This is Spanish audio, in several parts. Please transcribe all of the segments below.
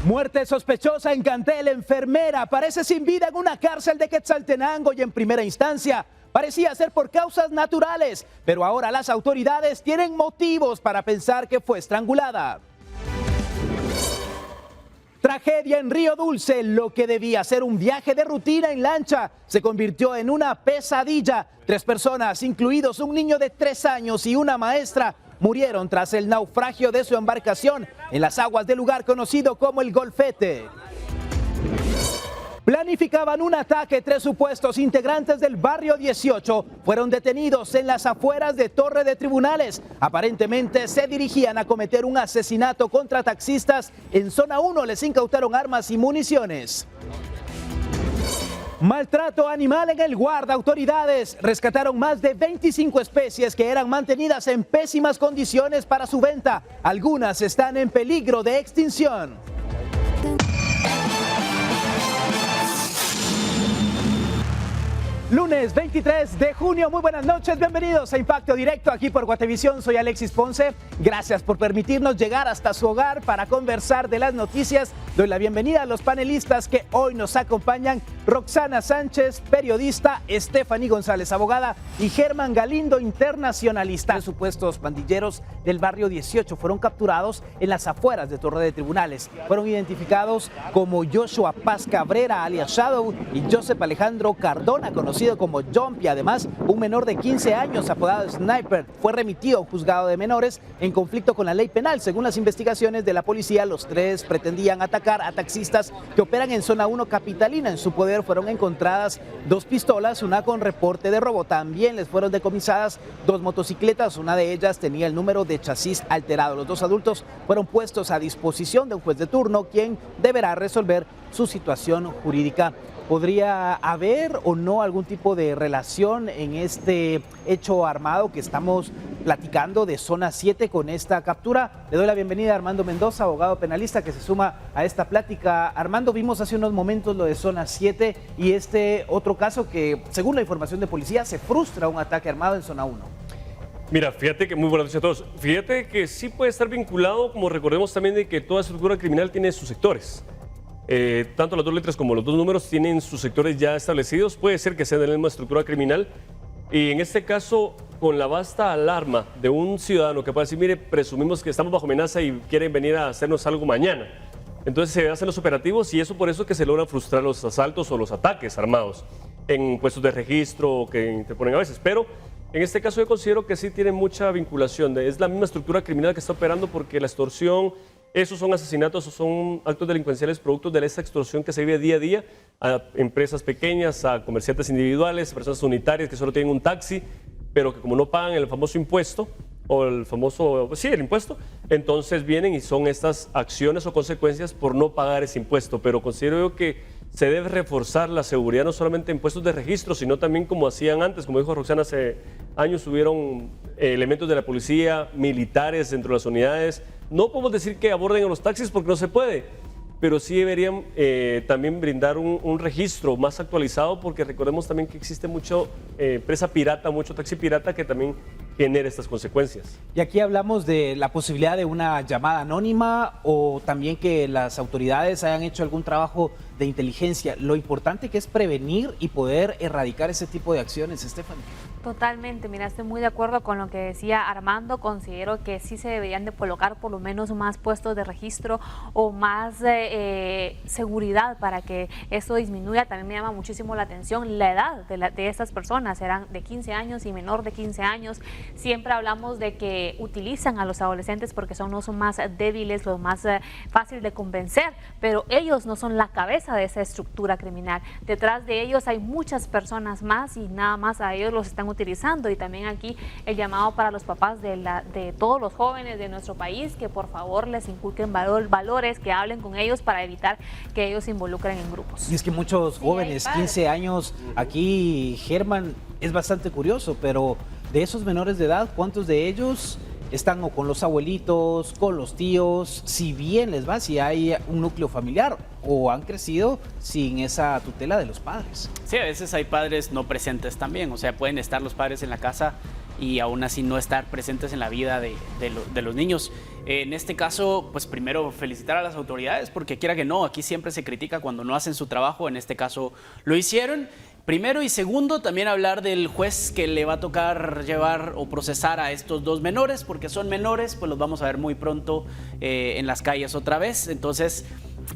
Muerte sospechosa en Cantel. Enfermera aparece sin vida en una cárcel de Quetzaltenango y en primera instancia parecía ser por causas naturales, pero ahora las autoridades tienen motivos para pensar que fue estrangulada. Tragedia en Río Dulce. Lo que debía ser un viaje de rutina en lancha se convirtió en una pesadilla. 3 personas, incluidos un niño de 3 años y una maestra, murieron tras el naufragio de su embarcación en las aguas del lugar conocido como el Golfete. Planificaban un ataque. 3 supuestos integrantes del barrio 18 fueron detenidos en las afueras de Torre de Tribunales. Aparentemente se dirigían a cometer un asesinato contra taxistas. En zona 1 les incautaron armas y municiones. Maltrato animal en el Guarda. Autoridades rescataron más de 25 especies que eran mantenidas en pésimas condiciones para su venta. Algunas están en peligro de extinción. Lunes 23 de junio, muy buenas noches, bienvenidos a Impacto Directo aquí por Guatevisión. Soy Alexis Ponce, gracias por permitirnos llegar hasta su hogar para conversar de las noticias. Doy la bienvenida a los panelistas que hoy nos acompañan: Roxana Sánchez, periodista; Stephanie González, abogada; y Germán Galindo, internacionalista. Los supuestos pandilleros del barrio 18 fueron capturados en las afueras de Torre de Tribunales. Fueron identificados como Joshua Paz Cabrera, alias Shadow, y Joseph Alejandro Cardona, conocido como Jumpy. Además, un menor de 15 años apodado Sniper fue remitido a un juzgado de menores en conflicto con la ley penal. Según las investigaciones de la policía, los 3 pretendían atacar a taxistas que operan en zona 1 capitalina. En su poder fueron encontradas 2 pistolas, una con reporte de robo. También les fueron decomisadas 2 motocicletas, una de ellas tenía el número de chasis alterado. Los 2 adultos fueron puestos a disposición de un juez de turno, quien deberá resolver su situación jurídica. ¿Podría haber o no algún tipo de relación en este hecho armado que estamos platicando de zona 7 con esta captura? Le doy la bienvenida a Armando Mendoza, abogado penalista, que se suma a esta plática. Armando, vimos hace unos momentos lo de zona 7 y este otro caso que, según la información de policía, se frustra un ataque armado en zona 1. Mira, fíjate que, muy buenas noches a todos. Fíjate que sí puede estar vinculado, como recordemos también, de que toda estructura criminal tiene sus sectores. Tanto las 2 letras como los 2 números tienen sus sectores ya establecidos. Puede ser que sea de la misma estructura criminal. Y en este caso, con la vasta alarma de un ciudadano que puede decir: mire, presumimos que estamos bajo amenaza y quieren venir a hacernos algo mañana. Entonces se hacen los operativos y eso por eso que se logran frustrar los asaltos o los ataques armados en puestos de registro que interponen a veces. Pero en este caso yo considero que sí tiene mucha vinculación. Es la misma estructura criminal que está operando, porque la extorsión, esos son asesinatos o son actos delincuenciales productos de esa extorsión que se vive día a día a empresas pequeñas, a comerciantes individuales, a personas unitarias que solo tienen un taxi, pero que como no pagan el famoso impuesto, o el famoso, sí, el impuesto, entonces vienen y son estas acciones o consecuencias por no pagar ese impuesto. Pero considero yo que se debe reforzar la seguridad no solamente en puestos de registro, sino también como hacían antes. Como dijo Roxana, hace años hubieron elementos de la policía, militares dentro de las unidades. No podemos decir que aborden a los taxis porque no se puede, pero sí deberían también brindar un registro más actualizado, porque recordemos también que existe mucho empresa pirata, mucho taxi pirata que también genera estas consecuencias. Y aquí hablamos de la posibilidad de una llamada anónima o también que las autoridades hayan hecho algún trabajo de inteligencia. Lo importante que es prevenir y poder erradicar ese tipo de acciones, Stephanie. Totalmente, mira, estoy muy de acuerdo con lo que decía Armando. Considero que sí se deberían de colocar por lo menos más puestos de registro o más seguridad para que esto disminuya. También me llama muchísimo la atención la edad de estas personas, eran de 15 años y menor de 15 años. Siempre hablamos de que utilizan a los adolescentes porque son los más débiles, los más fáciles de convencer, pero ellos no son la cabeza de esa estructura criminal. Detrás de ellos hay muchas personas más y nada más a ellos los están utilizando. Y también aquí el llamado para los papás de todos los jóvenes de nuestro país, que por favor les inculquen valores, que hablen con ellos para evitar que ellos se involucren en grupos. Y es que muchos jóvenes, 15 años, aquí Germán, es bastante curioso, pero de esos menores de edad, ¿cuántos de ellos están o con los abuelitos, con los tíos, si bien les va, si hay un núcleo familiar, o han crecido sin esa tutela de los padres? Sí, a veces hay padres no presentes también, o sea, pueden estar los padres en la casa y aún así no estar presentes en la vida de los niños. En este caso, pues primero felicitar a las autoridades, porque quiera que no, aquí siempre se critica cuando no hacen su trabajo, en este caso lo hicieron. Primero, y segundo, también hablar del juez que le va a tocar llevar o procesar a estos dos menores, porque son menores, pues los vamos a ver muy pronto en las calles otra vez. Entonces,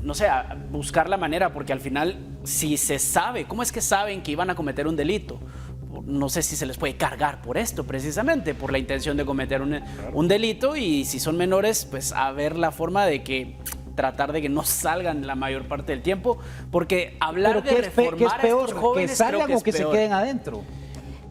no sé, a buscar la manera, porque al final, si se sabe, ¿cómo es que saben que iban a cometer un delito? No sé si se les puede cargar por esto, precisamente, por la intención de cometer un delito, y si son menores, pues a ver la forma de que tratar de que no salgan la mayor parte del tiempo, porque hablar de reformar a estos jóvenes, que salgan creo que o que es peor. se queden adentro.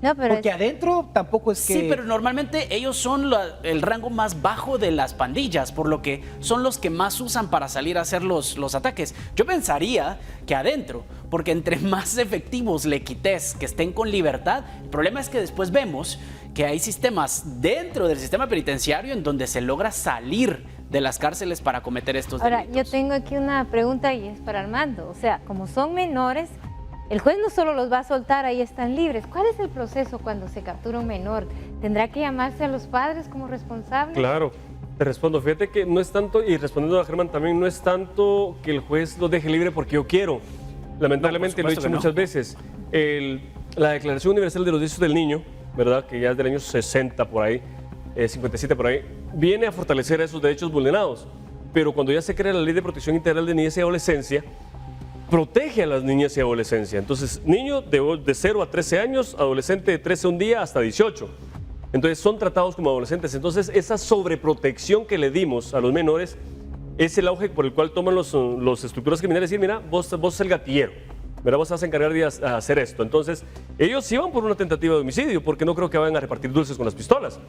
No, pero Porque adentro tampoco es que... Sí, pero normalmente ellos son el rango más bajo de las pandillas, por lo que son los que más usan para salir a hacer los ataques. Yo pensaría que adentro, porque entre más efectivos le quites que estén con libertad, el problema es que después vemos que hay sistemas dentro del sistema penitenciario en donde se logra salir de las cárceles para cometer estos delitos. Ahora, yo tengo aquí una pregunta y es para Armando. O sea, como son menores, el juez no solo los va a soltar, ahí están libres. ¿Cuál es el proceso cuando se captura un menor? ¿Tendrá que llamarse a los padres como responsables? Claro, te respondo. Fíjate que no es tanto, y respondiendo a Germán también, no es tanto que el juez los deje libre porque yo quiero. Lamentablemente, No, lo he dicho muchas veces, la Declaración Universal de los Derechos del Niño, ¿verdad?, que ya es del año 60 por ahí, 57 por ahí, viene a fortalecer esos derechos vulnerados. Pero cuando ya se crea la Ley de Protección Integral de Niñez y Adolescencia, protege a las niñas y adolescencia. Entonces, niño de 0 a 13 años, adolescente de 13 un día hasta 18. Entonces, son tratados como adolescentes. Entonces, esa sobreprotección que le dimos a los menores es el auge por el cual toman los estructuras criminales y decir, mira, vos sos el gatillero, ¿verdad? Vos te vas a encargar de hacer esto. Entonces, ellos iban por una tentativa de homicidio, porque no creo que vayan a repartir dulces con las pistolas.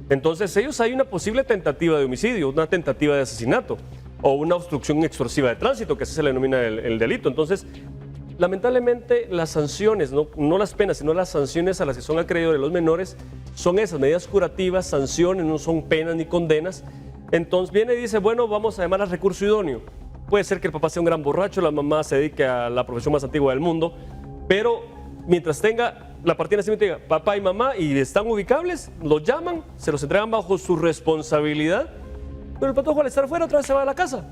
Entonces, ellos hay una posible tentativa de homicidio, una tentativa de asesinato o una obstrucción extorsiva de tránsito, que así se le denomina el delito. Entonces, lamentablemente, las sanciones, no las penas, sino las sanciones a las que son acreedores los menores, son esas medidas curativas, sanciones, no son penas ni condenas. Entonces, viene y dice, bueno, vamos a llamar al recurso idóneo. Puede ser que el papá sea un gran borracho, la mamá se dedique a la profesión más antigua del mundo, pero mientras tenga la partida de nacimiento, diga papá y mamá y están ubicables, los llaman, se los entregan bajo su responsabilidad, pero el patojo al estar fuera otra vez se va a la casa.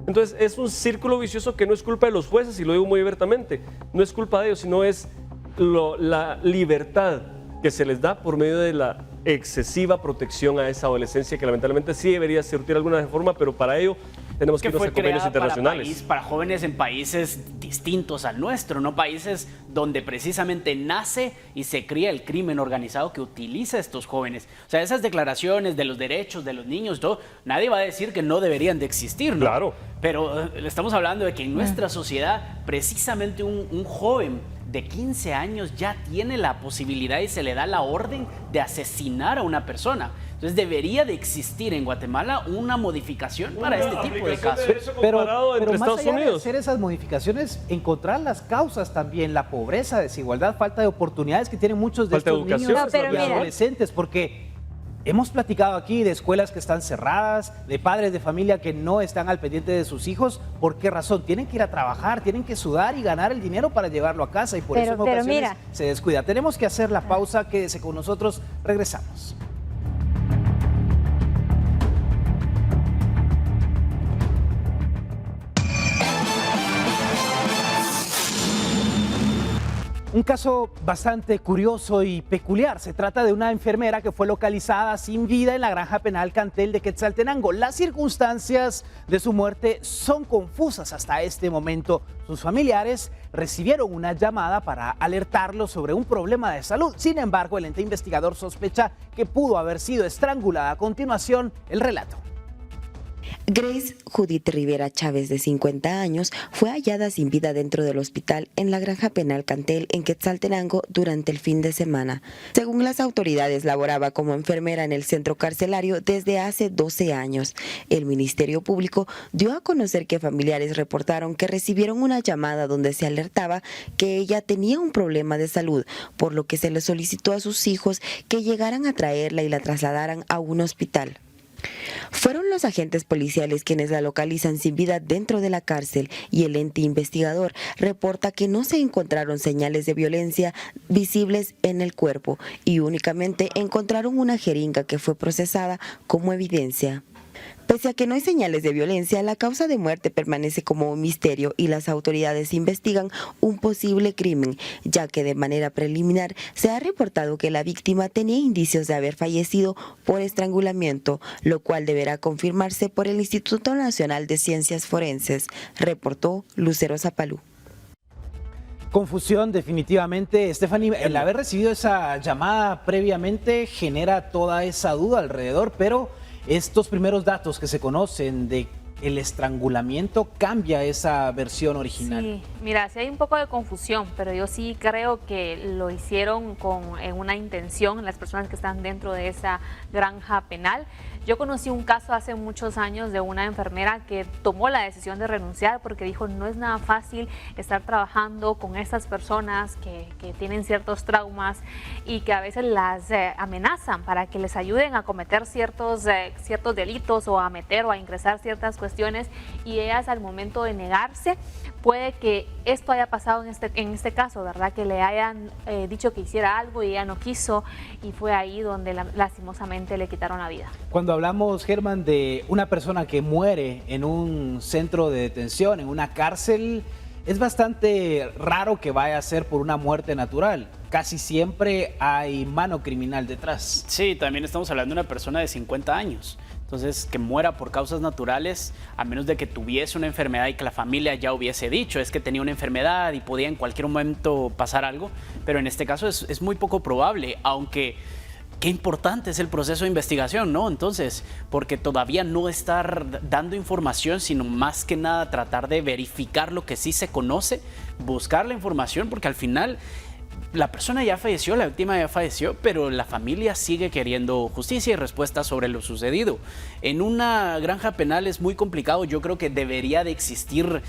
Entonces es un círculo vicioso que no es culpa de los jueces, y lo digo muy abiertamente, no es culpa de ellos, sino es la libertad que se les da por medio de la excesiva protección a esa adolescencia, que lamentablemente sí debería surtir alguna forma, pero para ello tenemos que irnos a convenios internacionales. Para jóvenes en países distintos al nuestro, no países donde precisamente nace y se cría el crimen organizado que utiliza a estos jóvenes. O sea, esas declaraciones de los derechos de los niños, todo, nadie va a decir que no deberían de existir, ¿no? Claro. Pero estamos hablando de que en nuestra sociedad, precisamente un joven de 15 años ya tiene la posibilidad y se le da la orden de asesinar a una persona. Entonces debería de existir en Guatemala una modificación para este tipo de casos. Pero entre más Estados allá de Unidos. hacer esas modificaciones, encontrar las causas también, la pobreza, desigualdad, falta de oportunidades que tienen muchos de Falta de estos educación. niños No, pero y mira. adolescentes, porque hemos platicado aquí de escuelas que están cerradas, de padres de familia que no están al pendiente de sus hijos. ¿Por qué razón? Tienen que ir a trabajar, tienen que sudar y ganar el dinero para llevarlo a casa, y por eso en ocasiones mira. se descuida. Tenemos que hacer la pausa, quédese con nosotros, regresamos. Un caso bastante curioso y peculiar. Se trata de una enfermera que fue localizada sin vida en la granja penal Cantel de Quetzaltenango. Las circunstancias de su muerte son confusas hasta este momento. Sus familiares recibieron una llamada para alertarlos sobre un problema de salud. Sin embargo, el ente investigador sospecha que pudo haber sido estrangulada. A continuación, el relato. Grace Judith Rivera Chávez, de 50 años, fue hallada sin vida dentro del hospital en la granja penal Cantel en Quetzaltenango durante el fin de semana. Según las autoridades, laboraba como enfermera en el centro carcelario desde hace 12 años. El Ministerio Público dio a conocer que familiares reportaron que recibieron una llamada donde se alertaba que ella tenía un problema de salud, por lo que se le solicitó a sus hijos que llegaran a traerla y la trasladaran a un hospital. Fueron los agentes policiales quienes la localizan sin vida dentro de la cárcel y el ente investigador reporta que no se encontraron señales de violencia visibles en el cuerpo y únicamente encontraron una jeringa que fue procesada como evidencia. Pese a que no hay señales de violencia, la causa de muerte permanece como un misterio y las autoridades investigan un posible crimen, ya que de manera preliminar se ha reportado que la víctima tenía indicios de haber fallecido por estrangulamiento, lo cual deberá confirmarse por el Instituto Nacional de Ciencias Forenses, reportó Lucero Zapalú. Confusión definitivamente, Stephanie. El haber recibido esa llamada previamente genera toda esa duda alrededor, pero estos primeros datos que se conocen de el estrangulamiento cambia esa versión original. Sí, mira, sí hay un poco de confusión, pero yo sí creo que lo hicieron con una intención las personas que están dentro de esa granja penal. Yo conocí un caso hace muchos años de una enfermera que tomó la decisión de renunciar porque dijo no es nada fácil estar trabajando con estas personas que tienen ciertos traumas y que a veces las amenazan para que les ayuden a cometer ciertos delitos o a meter o a ingresar ciertas cuestiones, y ellas al momento de negarse, puede que esto haya pasado en este caso, ¿verdad? Que le hayan dicho que hiciera algo y ella no quiso, y fue ahí donde lastimosamente le quitaron la vida. Cuando hablamos, Germán, de una persona que muere en un centro de detención, en una cárcel, es bastante raro que vaya a ser por una muerte natural. Casi siempre hay mano criminal detrás. Sí, también estamos hablando de una persona de 50 años. Entonces, que muera por causas naturales, a menos de que tuviese una enfermedad y que la familia ya hubiese dicho, es que tenía una enfermedad y podía en cualquier momento pasar algo, pero en este caso es muy poco probable, aunque qué importante es el proceso de investigación, ¿no? Entonces, porque todavía no estar dando información, sino más que nada tratar de verificar lo que sí se conoce, buscar la información, porque al final la persona ya falleció, la víctima ya falleció, pero la familia sigue queriendo justicia y respuestas sobre lo sucedido. En una granja penal es muy complicado, yo creo que debería de existir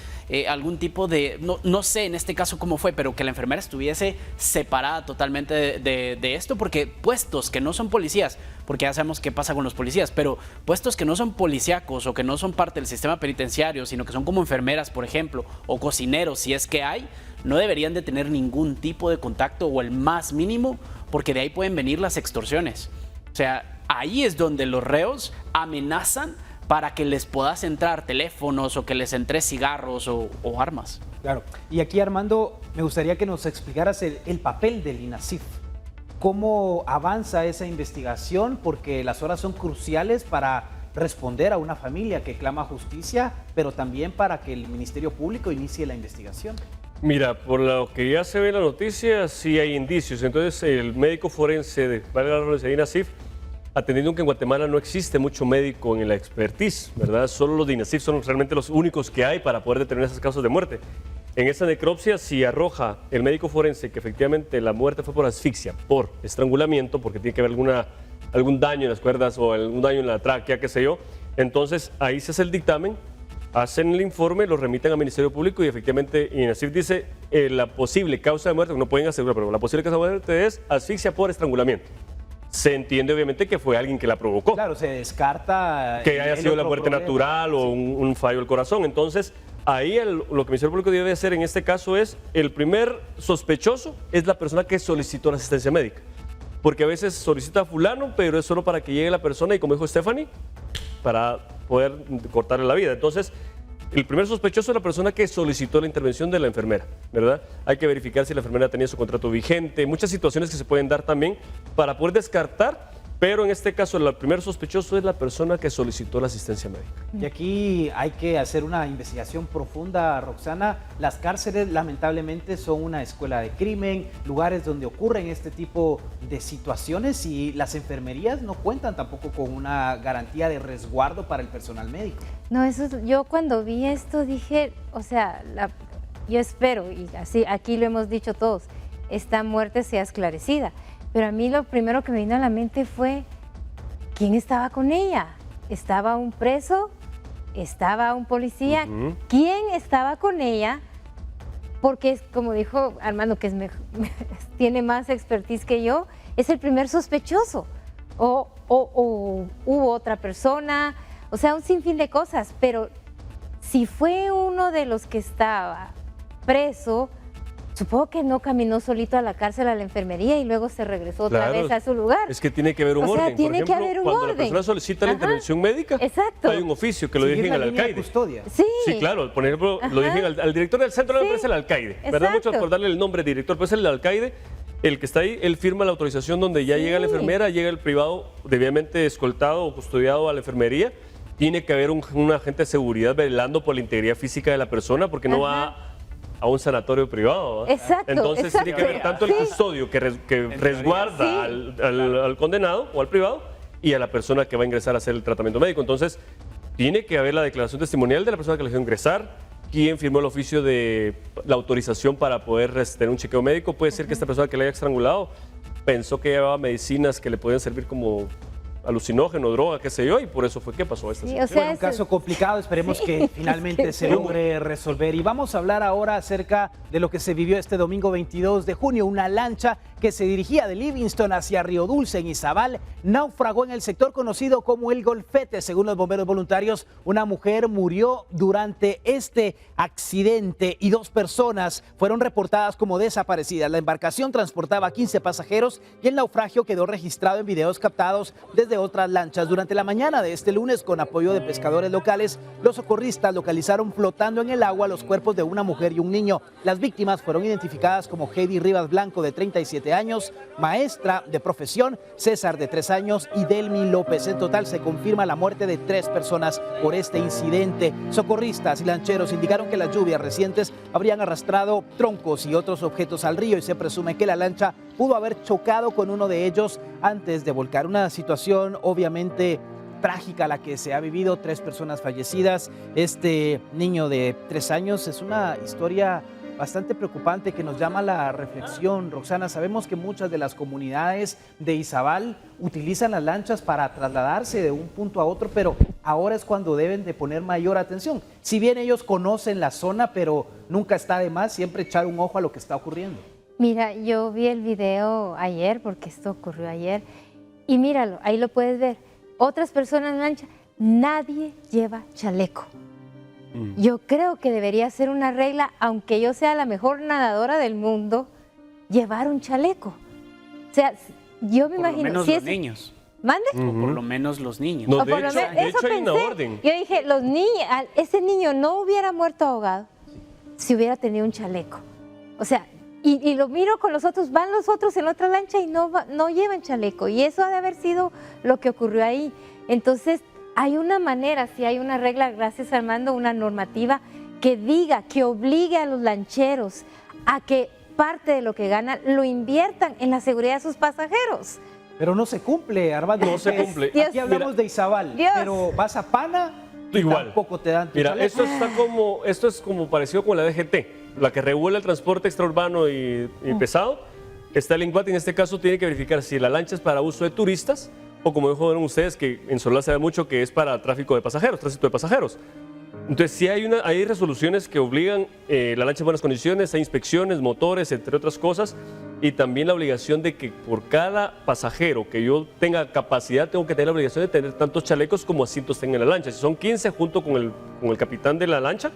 algún tipo de, no sé en este caso cómo fue, pero que la enfermera estuviese separada totalmente de esto, porque puestos que no son policías, porque ya sabemos qué pasa con los policías, pero puestos que no son policíacos o que no son parte del sistema penitenciario, sino que son como enfermeras, por ejemplo, o cocineros, si es que hay, no deberían de tener ningún tipo de contacto o el más mínimo, porque de ahí pueden venir las extorsiones. O sea, ahí es donde los reos amenazan para que les puedas entrar teléfonos o que les entres cigarros o armas. Claro. Y aquí, Armando, me gustaría que nos explicaras el papel del INASIF. ¿Cómo avanza esa investigación? Porque las horas son cruciales para responder a una familia que clama justicia, pero también para que el Ministerio Público inicie la investigación. Mira, por lo que ya se ve en la noticia, sí hay indicios. Entonces, el médico forense de INASIF, atendiendo que en Guatemala no existe mucho médico en la expertise, ¿verdad? Solo los de INASIF son realmente los únicos que hay para poder determinar esas causas de muerte. En esa necropsia, si arroja el médico forense que efectivamente la muerte fue por asfixia, por estrangulamiento, porque tiene que haber algún daño en las cuerdas o algún daño en la tráquea, qué sé yo, entonces ahí se hace el dictamen, hacen el informe, lo remiten al Ministerio Público y efectivamente INASIF dice la posible causa de muerte, no pueden asegurar, pero la posible causa de muerte es asfixia por estrangulamiento. Se entiende obviamente que fue alguien que la provocó. Claro, se descarta que haya sido la muerte natural o un fallo del corazón. Entonces, ahí lo que el Ministerio Público debe hacer en este caso es, el primer sospechoso es la persona que solicitó la asistencia médica. Porque a veces solicita a fulano, pero es solo para que llegue la persona y, como dijo Stephanie, para poder cortarle la vida. Entonces, el primer sospechoso es la persona que solicitó la intervención de la enfermera, ¿verdad? Hay que verificar si la enfermera tenía su contrato vigente, muchas situaciones que se pueden dar también para poder descartar, pero en este caso el primer sospechoso es la persona que solicitó la asistencia médica. Y aquí hay que hacer una investigación profunda, Roxana. Las cárceles lamentablemente son una escuela de crimen, lugares donde ocurren este tipo de situaciones, y las enfermerías no cuentan tampoco con una garantía de resguardo para el personal médico. No, yo cuando vi esto dije, o sea, yo espero, y así aquí lo hemos dicho todos, esta muerte sea esclarecida. Pero a mí lo primero que me vino a la mente fue, ¿quién estaba con ella? ¿Estaba un preso? ¿Estaba un policía? ¿Quién estaba con ella? Porque, como dijo Armando, que tiene más expertise que yo, es el primer sospechoso. O hubo otra persona, O sea, un sinfín de cosas, pero si fue uno de los que estaba preso, supongo que no caminó solito a la cárcel, a la enfermería y luego se regresó otra vez a su lugar. Es que tiene que haber un orden. Tiene Por ejemplo, que haber un cuando orden. la persona solicita la intervención médica, exacto, hay un oficio que lo Seguir dirigen la al línea de alcaide. custodia. Sí, Claro, por ejemplo, lo dirigen al director del centro, Sí, es el alcaide, ¿verdad? exacto. Mucho por darle el nombre de director, pero es el alcaide, el que está ahí, él firma la autorización donde ya llega la enfermera, llega el privado debidamente escoltado o custodiado a la enfermería. Tiene que haber un agente de seguridad velando por la integridad física de la persona, porque no va a un sanatorio privado. Exacto, Entonces exacto. tiene que haber tanto el custodio que resguarda al condenado o al privado y a la persona que va a ingresar a hacer el tratamiento médico. Entonces tiene que haber la declaración testimonial de la persona que le dejó ingresar, quién firmó el oficio de la autorización para poder tener un chequeo médico. Puede ser que esta persona que le haya estrangulado pensó que llevaba medicinas que le podían servir como alucinógeno, droga, qué sé yo, y por eso fue que pasó esta situación. Bueno, un caso complicado, esperemos que finalmente se logre resolver. Y vamos a hablar ahora acerca de lo que se vivió este domingo 22 de junio. Una lancha que se dirigía de Livingston hacia Río Dulce, en Izabal, naufragó en el sector conocido como El Golfete. Según los bomberos voluntarios, una mujer murió durante este accidente y 2 personas fueron reportadas como desaparecidas. La embarcación transportaba 15 pasajeros y el naufragio quedó registrado en videos captados desde otras lanchas. Durante la mañana de este lunes, con apoyo de pescadores locales, los socorristas localizaron flotando en el agua los cuerpos de una mujer y un niño. Las víctimas fueron identificadas como Heidi Rivas Blanco, de 37 años, maestra de profesión, César, de 3 años, y Delmi López. En total se confirma la muerte de 3 personas por este incidente. Socorristas y lancheros indicaron que las lluvias recientes habrían arrastrado troncos y otros objetos al río y se presume que la lancha pudo haber chocado con uno de ellos antes de volcar. Una situación obviamente trágica la que se ha vivido, 3 personas fallecidas. Este niño de 3 años es una historia bastante preocupante que nos llama a la reflexión. Roxana, sabemos que muchas de las comunidades de Izabal utilizan las lanchas para trasladarse de un punto a otro, pero ahora es cuando deben de poner mayor atención. Si bien ellos conocen la zona, pero nunca está de más siempre echar un ojo a lo que está ocurriendo. Mira, yo vi el video ayer, porque esto ocurrió ayer, y míralo, ahí lo puedes ver. Otras personas en lancha, nadie lleva chaleco. Yo creo que debería ser una regla, aunque yo sea la mejor nadadora del mundo, llevar un chaleco. O sea, yo me imagino... Por lo menos si los niños. ¿Mande? O por lo menos los niños. No, O de por lo hecho, menos- de eso hecho hay una pensé. orden. Yo dije, los niños, ese niño no hubiera muerto ahogado si hubiera tenido un chaleco. O sea, y lo miro con los otros, van los otros en otra lancha y no llevan chaleco. Y eso ha de haber sido lo que ocurrió ahí. Entonces, hay una manera, si hay una regla, gracias Armando, una normativa que diga, que obligue a los lancheros a que parte de lo que ganan lo inviertan en la seguridad de sus pasajeros. Pero no se cumple, Armando. No se cumple. Dios. Aquí hablamos de Izabal, Dios. pero vas a Pana y Igual. tampoco te dan tu Mira, chaleco. esto es como parecido con la DGT, la que regula el transporte extraurbano y pesado. Está el INCUAT, en este caso tiene que verificar si la lancha es para uso de turistas o, como dijeron ustedes, que en Solá se ve mucho que es para tráfico de pasajeros, tránsito de pasajeros. Entonces, sí hay resoluciones que obligan la lancha en buenas condiciones, hay inspecciones, motores, entre otras cosas, y también la obligación de que por cada pasajero que yo tenga capacidad, tengo que tener la obligación de tener tantos chalecos como asientos tenga en la lancha. Si son 15 junto con el capitán de la lancha,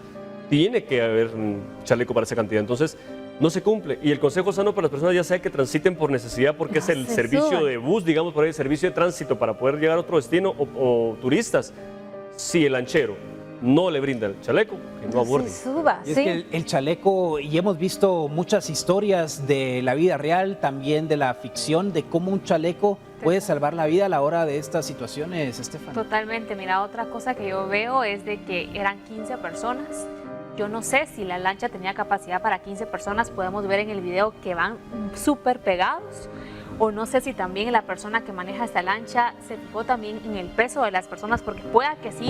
tiene que haber un chaleco para esa cantidad. Entonces, no se cumple. Y el consejo sano para las personas, ya sea que transiten por necesidad, porque es el se servicio suban. de bus, digamos, por ahí, el servicio de tránsito para poder llegar a otro destino, o turistas, si el lanchero no le brinda el chaleco, que no aborde. Se suba, Y es sí. que el chaleco, y hemos visto muchas historias de la vida real, también de la ficción, de cómo un chaleco puede salvar la vida a la hora de estas situaciones, Estefan. Totalmente. Mira, otra cosa que yo veo es de que eran 15 personas. Yo no sé si la lancha tenía capacidad para 15 personas. Podemos ver en el video que van súper pegados. O no sé si también la persona que maneja esta lancha se fijó también en el peso de las personas, porque pueda que sí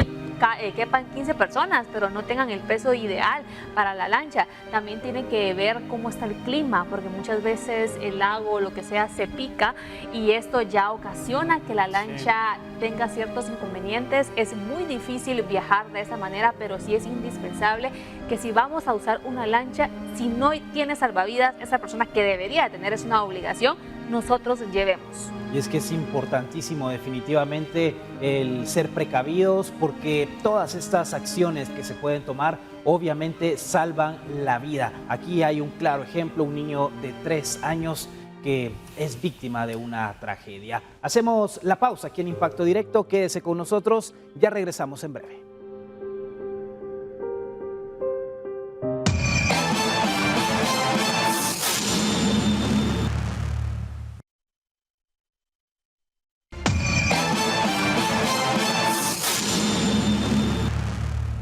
quepan 15 personas, pero no tengan el peso ideal para la lancha. También tienen que ver cómo está el clima, porque muchas veces el lago o lo que sea se pica y esto ya ocasiona que la lancha tenga ciertos inconvenientes. Es muy difícil viajar de esa manera, pero sí es indispensable que si vamos a usar una lancha, si no tiene salvavidas, esa persona que debería tener, es una obligación, nosotros llevemos. Y es que es importantísimo definitivamente el ser precavidos, porque todas estas acciones que se pueden tomar obviamente salvan la vida. Aquí hay un claro ejemplo, un niño de 3 años que es víctima de una tragedia. Hacemos la pausa aquí en Impacto Directo, quédese con nosotros, ya regresamos en breve.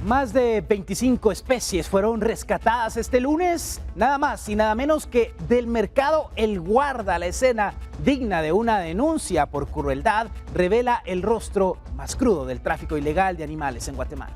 Más de 25 especies fueron rescatadas este lunes, nada más y nada menos que del mercado El Guarda. La escena digna de una denuncia por crueldad revela el rostro más crudo del tráfico ilegal de animales en Guatemala.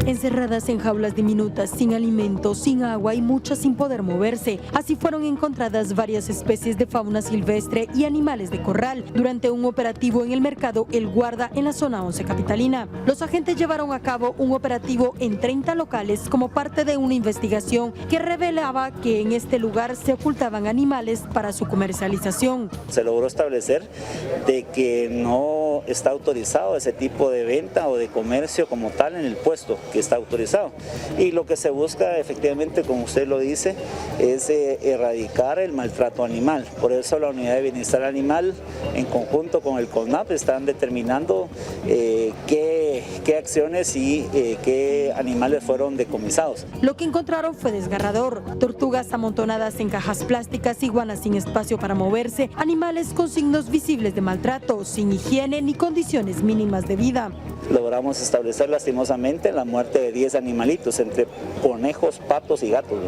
Encerradas en jaulas diminutas, sin alimento, sin agua y muchas sin poder moverse. Así fueron encontradas varias especies de fauna silvestre y animales de corral durante un operativo en el mercado El Guarda en la zona 11 capitalina. Los agentes llevaron a cabo un operativo en 30 locales como parte de una investigación que revelaba que en este lugar se ocultaban animales para su comercialización. Se logró establecer de que no está autorizado ese tipo de venta o de comercio como tal en el puesto que está autorizado. Y lo que se busca efectivamente, como usted lo dice, es erradicar el maltrato animal. Por eso la Unidad de Bienestar Animal, en conjunto con el CONAP, están determinando qué acciones y qué animales fueron decomisados. Lo que encontraron fue desgarrador: tortugas amontonadas en cajas plásticas, iguanas sin espacio para moverse, animales con signos visibles de maltrato, sin higiene ni condiciones mínimas de vida. Logramos establecer lastimosamente la muerte de 10 animalitos, entre conejos, patos y gatos.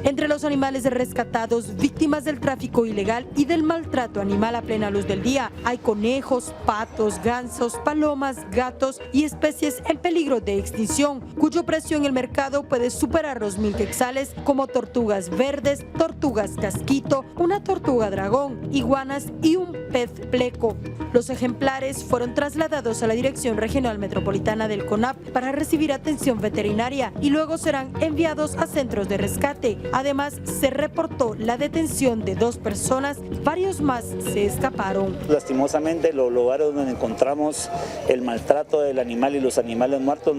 Entre los animales rescatados, víctimas del tráfico ilegal y del maltrato animal a plena luz del día, hay conejos, patos, gansos, palomas, gatos y especies en peligro de extinción, cuyo precio en el mercado puede superar los 1000 quetzales, como tortugas verdes, tortugas casquito, una tortuga dragón, iguanas y un pez pleco. Los ejemplares fueron trasladados a la Dirección Regional Metropolitana del CONAP para recibir atención veterinaria y luego serán enviados a centros de rescate. Además, se reportó la detención de 2 personas, varios más se escaparon. Lastimosamente, los lugares donde encontramos el maltrato del animal y los animales muertos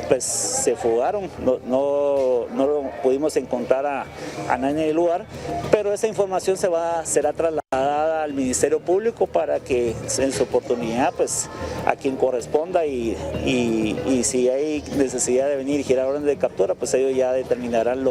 pues se fugaron, no pudimos encontrar a nadie en el lugar, pero esa información será trasladada al Ministerio Público para que en su oportunidad pues a quien corresponda y si hay necesidad de venir y girar órdenes de captura, pues ellos ya determinarán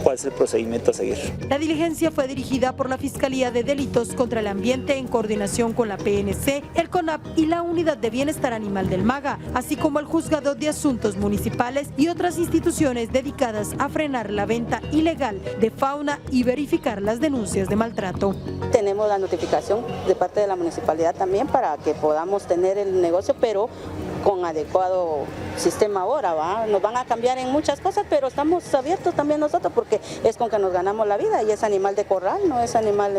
cuál es el procedimiento a seguir. La diligencia fue dirigida por la Fiscalía de Delitos contra el Ambiente en coordinación con la PNC, el CONAP y la Unidad de Bienestar Animal del MAGA, así como el Juzgado de Asuntos Municipales y otras instituciones dedicadas a frenar la venta ilegal de fauna y verificar las denuncias de maltrato. Tenemos la notificación de parte de la municipalidad también para que podamos tener el negocio, pero con adecuado sistema ahora, ¿va? Nos van a cambiar en muchas cosas, pero estamos abiertos también nosotros porque es con que nos ganamos la vida y es animal de corral, no es animal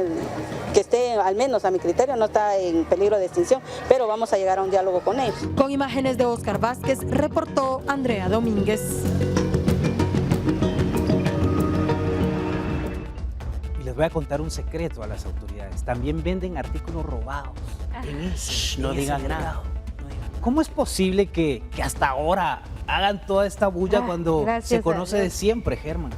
que esté, al menos a mi criterio, no está en peligro de extinción, pero vamos a llegar a un diálogo con ellos. Con imágenes de Oscar Vázquez, reportó Andrea Domínguez. Les voy a contar un secreto a las autoridades. También venden artículos robados. No digan nada. ¿Cómo es posible que hasta ahora hagan toda esta bulla cuando se conoce de siempre, Germán?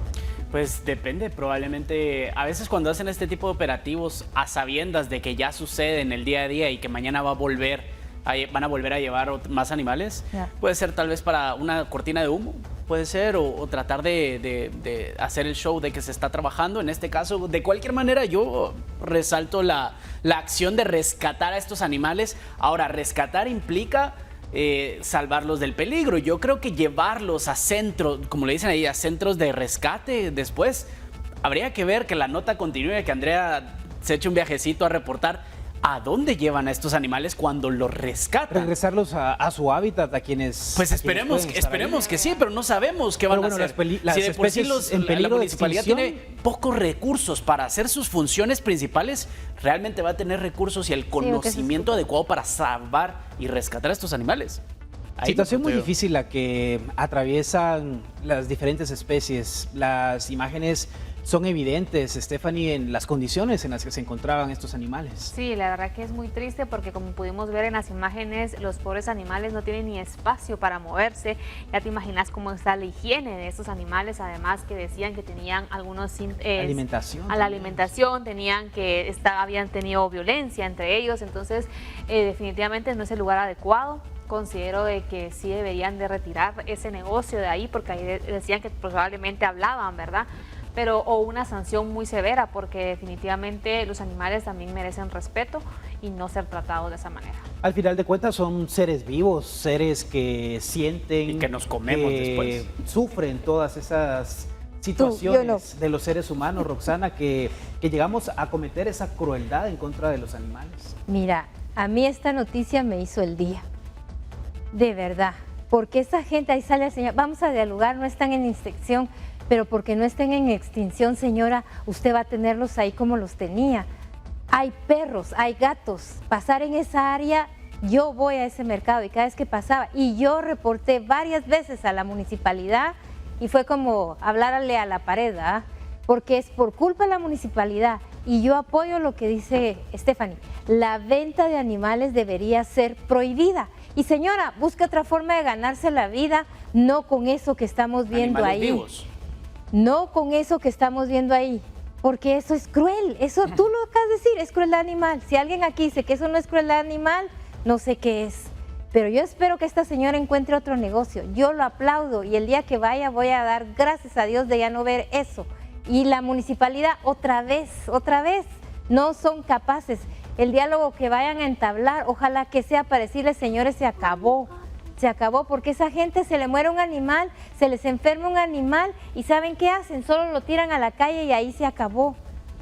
Pues depende, probablemente a veces cuando hacen este tipo de operativos a sabiendas de que ya sucede en el día a día y que mañana van a volver a llevar más animales, puede ser tal vez para una cortina de humo, puede ser, o tratar de hacer el show de que se está trabajando. En este caso, de cualquier manera, yo resalto la acción de rescatar a estos animales. Ahora, rescatar implica salvarlos del peligro. Yo creo que llevarlos a centros, como le dicen ahí, a centros de rescate después, habría que ver que la nota continúe, que Andrea se eche un viajecito a reportar ¿A dónde llevan a estos animales cuando los rescatan? Regresarlos a su hábitat, a quienes... Pues esperemos que sí, pero no sabemos qué van a hacer. Las si de por sí especies en peligro la municipalidad de tiene pocos recursos para hacer sus funciones principales, realmente va a tener recursos y el conocimiento adecuado para salvar y rescatar a estos animales. Situación muy difícil la que atraviesan las diferentes especies. Las imágenes son evidentes, Stephanie, en las condiciones en las que se encontraban estos animales. Sí, la verdad que es muy triste porque como pudimos ver en las imágenes, los pobres animales no tienen ni espacio para moverse. Ya te imaginas cómo está la higiene de estos animales, además que decían que tenían algunos... alimentación. A la alimentación, habían tenido violencia entre ellos, entonces definitivamente no es el lugar adecuado. Considero de que sí deberían de retirar ese negocio de ahí porque ahí decían que probablemente hablaban, ¿verdad? O una sanción muy severa porque definitivamente los animales también merecen respeto y no ser tratados de esa manera. Al final de cuentas son seres vivos, seres que sienten y que nos comemos después. Sufren todas esas situaciones de los seres humanos, Roxana, que llegamos a cometer esa crueldad en contra de los animales. Mira, a mí esta noticia me hizo el día, de verdad, porque esa gente, ahí sale el señor, vamos a dialogar, no están en inspección, pero porque no estén en extinción, señora, usted va a tenerlos ahí como los tenía. Hay perros, hay gatos, pasar en esa área, yo voy a ese mercado y cada vez que pasaba, y yo reporté varias veces a la municipalidad y fue como hablarle a la pared, ¿ah? Porque es por culpa de la municipalidad y yo apoyo lo que dice Stephanie, la venta de animales debería ser prohibida. Y señora, busque otra forma de ganarse la vida, no con eso que estamos viendo animales ahí. Vivos. No con eso que estamos viendo ahí, porque eso es cruel, eso tú lo acabas de decir, es crueldad animal. Si alguien aquí dice que eso no es crueldad animal, no sé qué es. Pero yo espero que esta señora encuentre otro negocio, yo lo aplaudo y el día que vaya voy a dar gracias a Dios de ya no ver eso. Y la municipalidad otra vez, no son capaces. El diálogo que vayan a entablar, ojalá que sea para decirles, señores, se acabó porque esa gente se le muere un animal, se les enferma un animal y ¿saben qué hacen? Solo lo tiran a la calle y ahí se acabó.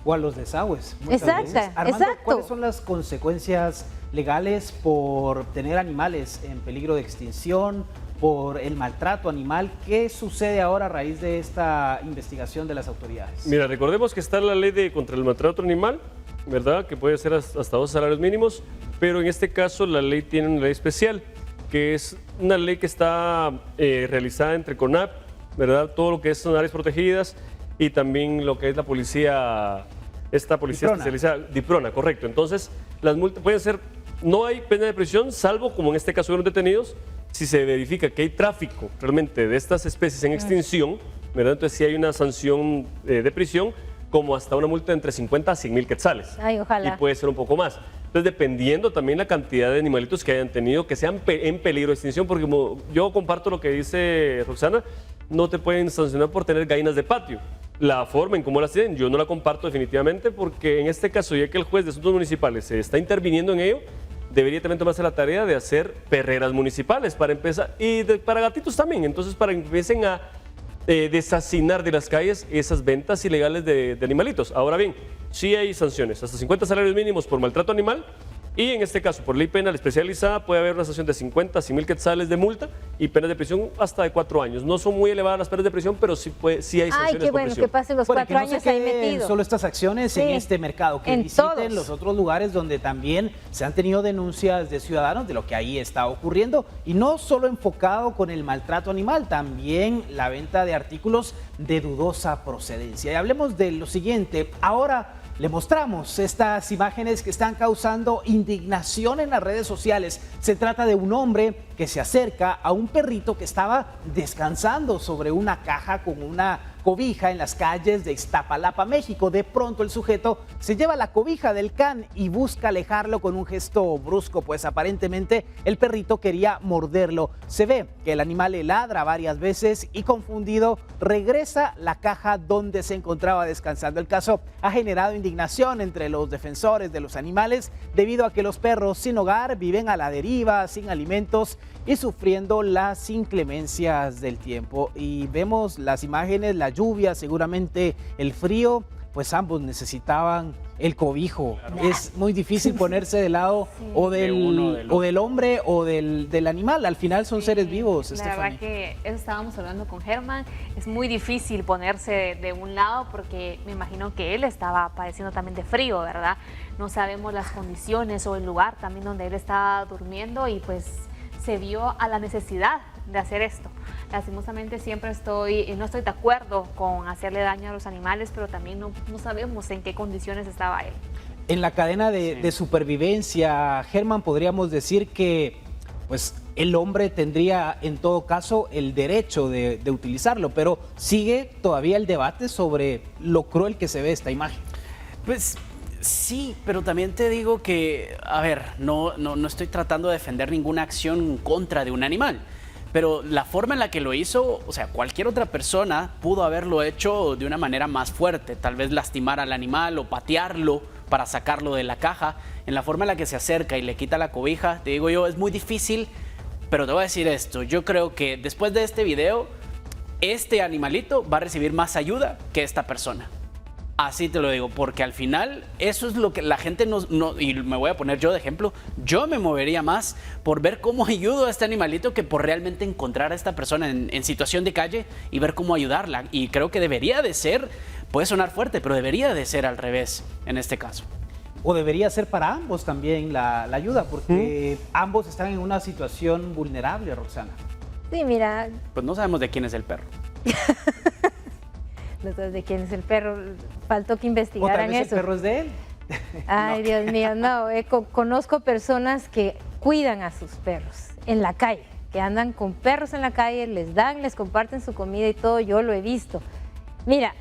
O a los desagües. Exacto. Armando, ¿cuáles son las consecuencias legales por tener animales en peligro de extinción, por el maltrato animal? ¿Qué sucede ahora a raíz de esta investigación de las autoridades? Mira, recordemos que está la ley contra el maltrato animal, ¿verdad? Que puede ser hasta 2 salarios mínimos, pero en este caso la ley tiene una ley especial, que es una ley que está realizada entre CONAP, ¿verdad? Todo lo que son áreas protegidas y también lo que es la policía, esta policía DIPRONA. especializada, DIPRONA, correcto. Entonces, las multas pueden ser, no hay pena de prisión, salvo como en este caso de los detenidos, si se verifica que hay tráfico realmente de estas especies en extinción, ¿verdad? Entonces sí hay una sanción de prisión, como hasta una multa de entre 50 a 100 mil quetzales. Ay, ojalá. Y puede ser un poco más. Entonces, dependiendo también la cantidad de animalitos que hayan tenido, que sean en peligro de extinción, porque como yo comparto lo que dice Roxana, no te pueden sancionar por tener gallinas de patio. La forma en cómo las tienen, yo no la comparto definitivamente, porque en este caso, ya que el juez de asuntos municipales se está interviniendo en ello, debería también tomarse la tarea de hacer perreras municipales para empezar, y para gatitos también, entonces para que empiecen a deshacinar de las calles esas ventas ilegales de animalitos. Ahora bien, sí hay sanciones, hasta 50 salarios mínimos por maltrato animal y en este caso por ley penal especializada puede haber una sanción de 50 a 100 mil quetzales de multa y penas de prisión hasta de 4 años. No son muy elevadas las penas de prisión, pero sí hay sanciones. Ay, qué bueno que pasen los 4 años ahí metidos. Solo estas acciones en este mercado, que visiten los otros lugares donde también se han tenido denuncias de ciudadanos de lo que ahí está ocurriendo y no solo enfocado con el maltrato animal, también la venta de artículos de dudosa procedencia. Y hablemos de lo siguiente, ahora le mostramos estas imágenes que están causando indignación en las redes sociales. Se trata de un hombre que se acerca a un perrito que estaba descansando sobre una caja con una cobija en las calles de Iztapalapa, México. De pronto el sujeto se lleva la cobija del can y busca alejarlo con un gesto brusco, pues aparentemente el perrito quería morderlo. Se ve que el animal le ladra varias veces y confundido regresa la caja donde se encontraba descansando. El caso ha generado indignación entre los defensores de los animales debido a que los perros sin hogar viven a la deriva, sin alimentos y sufriendo las inclemencias del tiempo. Y vemos las imágenes, la lluvia, seguramente el frío, pues ambos necesitaban el cobijo. Es muy difícil ponerse del lado o del hombre o del animal. Al final son seres vivos, La Stephanie. verdad que eso estábamos hablando con Germán. Es muy difícil ponerse de un lado porque me imagino que él estaba padeciendo también de frío, ¿verdad? No sabemos las condiciones o el lugar también donde él estaba durmiendo y pues se vio a la necesidad de hacer esto. Lastimosamente siempre no estoy de acuerdo con hacerle daño a los animales, pero también no sabemos en qué condiciones estaba él. En la cadena de supervivencia, Germán, podríamos decir que pues, el hombre tendría en todo caso el derecho de utilizarlo, pero sigue todavía el debate sobre lo cruel que se ve esta imagen. Pues sí, pero también te digo que, a ver, no estoy tratando de defender ninguna acción en contra de un animal. Pero la forma en la que lo hizo, o sea, cualquier otra persona pudo haberlo hecho de una manera más fuerte, tal vez lastimar al animal o patearlo para sacarlo de la caja. En la forma en la que se acerca y le quita la cobija, te digo yo, es muy difícil, pero te voy a decir esto, yo creo que después de este video, este animalito va a recibir más ayuda que esta persona. Así te lo digo, porque al final eso es lo que la gente y me voy a poner yo de ejemplo, yo me movería más por ver cómo ayudo a este animalito que por realmente encontrar a esta persona en situación de calle y ver cómo ayudarla. Y creo que debería de ser, puede sonar fuerte, pero debería de ser al revés en este caso. O debería ser para ambos también la ayuda, porque ambos están en una situación vulnerable, Roxana. Sí, mira. Pues no sabemos de quién es el perro. No sabes de quién es el perro, faltó que O investigaran tal vez eso. el perro es de él. Ay, Dios mío, no, conozco personas que cuidan a sus perros en la calle, que andan con perros en la calle, les comparten su comida y todo, yo lo he visto. Mira,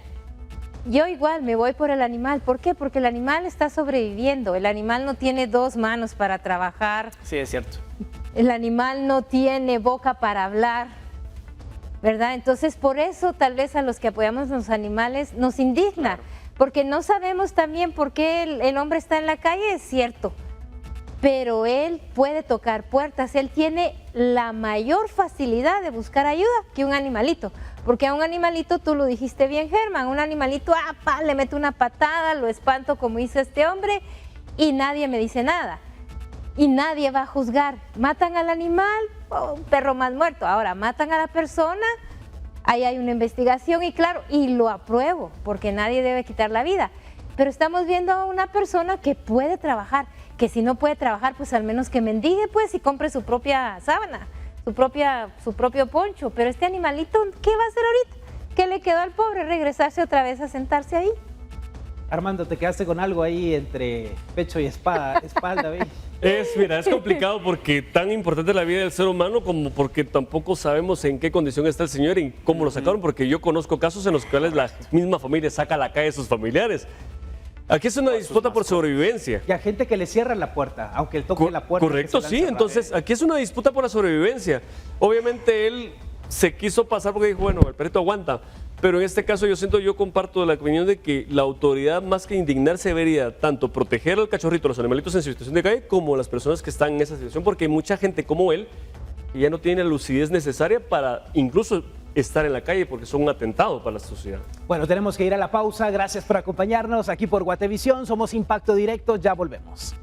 yo igual me voy por el animal, ¿por qué? Porque el animal está sobreviviendo, el animal no tiene dos manos para trabajar. Sí, es cierto. El animal no tiene boca para hablar, ¿verdad? Entonces, por eso tal vez a los que apoyamos a los animales nos indigna, porque no sabemos también por qué el hombre está en la calle, es cierto, pero él puede tocar puertas, él tiene la mayor facilidad de buscar ayuda que un animalito, porque a un animalito, tú lo dijiste bien, Germán, un animalito, le meto una patada, lo espanto como hizo este hombre y nadie me dice nada. Y nadie va a juzgar. Matan al animal, un perro más muerto. Ahora, matan a la persona, ahí hay una investigación y claro, y lo apruebo, porque nadie debe quitar la vida. Pero estamos viendo a una persona que puede trabajar, que si no puede trabajar, pues al menos que mendigue, pues, y compre su propia sábana, su propio poncho. Pero este animalito, ¿qué va a hacer ahorita? ¿Qué le quedó al pobre? Regresarse otra vez a sentarse ahí. Armando, te quedaste con algo ahí entre pecho y espalda, ¿ves? Mira, es complicado porque tan importante es la vida del ser humano como porque tampoco sabemos en qué condición está el señor y cómo lo sacaron, porque yo conozco casos en los cuales la misma familia saca a la calle a sus familiares. Aquí es una disputa por sobrevivencia. Y a gente que le cierra la puerta, aunque él toque la puerta. Correcto, sí, entonces aquí es una disputa por la sobrevivencia. Obviamente él se quiso pasar porque dijo, bueno, el perrito aguanta. Pero en este caso yo comparto la opinión de que la autoridad más que indignarse debería tanto proteger al cachorrito, los animalitos en situación de calle, como las personas que están en esa situación, porque hay mucha gente como él que ya no tiene la lucidez necesaria para incluso estar en la calle porque son un atentado para la sociedad. Bueno, tenemos que ir a la pausa. Gracias por acompañarnos aquí por Guatevisión. Somos Impacto Directo, ya volvemos.